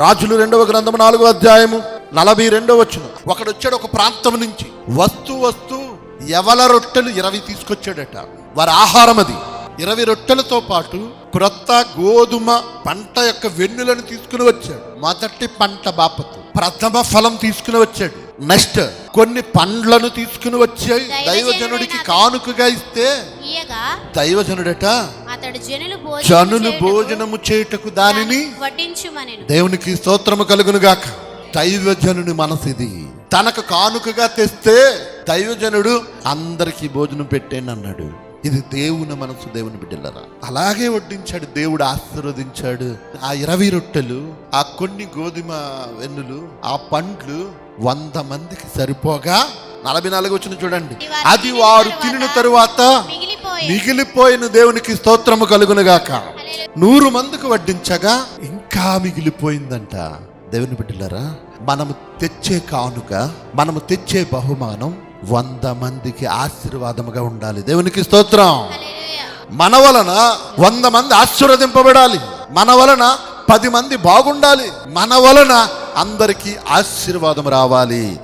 రాజులు 2వ గ్రంథము 4వ అధ్యాయము 42వ వచనం. ఒకడు వచ్చాడు ఒక ప్రాంతం నుంచి, వస్తూ యవల రొట్టెలు 20 తీసుకొచ్చాడట. వారి ఆహారం అది. 20 రొట్టెలతో పాటు క్రొత్త గోధుమ పంట యొక్క వెన్నులను తీసుకుని వచ్చాడు. మొదటి పంట బాపతు ప్రథమ ఫలం తీసుకుని వచ్చాడు. నెక్స్ట్ కొన్ని పండ్లను తీసుకుని వచ్చాయి. దైవజనుడికి కానుకగా ఇస్తే దైవజనుడట జనులు భోజనము చేయుటకు దానిని దేవునికి స్తోత్రము కలుగును గాక. దైవజనుని మనసు ఇది. తనకు కానుకగా తెస్తే దైవజనుడు అందరికీ భోజనం పెట్టేని అన్నాడు. ఇది దేవుని మనసు, దేవుని బిడ్డలరా. అలాగే వడ్డించాడు, దేవుడు ఆశీర్వదించాడు. ఆ 20 రొట్టెలు, ఆ కొన్ని గోధుమ వెన్నులు, ఆ పండ్లు 100 మందికి సరిపోగా 44 వచ్చిన చూడండి. అది వారు తినిన తరువాత మిగిలిపోయిన దేవునికి స్తోత్రము కలుగునుగాక. 100 మందికి వడ్డించగా ఇంకా మిగిలిపోయిందంట. దేవుని బిడ్డలరా, మనము తెచ్చే కానుక, మనము తెచ్చే బహుమానం 100 మందికి ఆశీర్వాదముగా ఉండాలి. దేవునికి స్తోత్రం. మన వలన 100 మంది ఆశీర్వదింపబడాలి. మన వలన 10 మంది బాగుండాలి. మన వలన అందరికీ ఆశీర్వాదం రావాలి.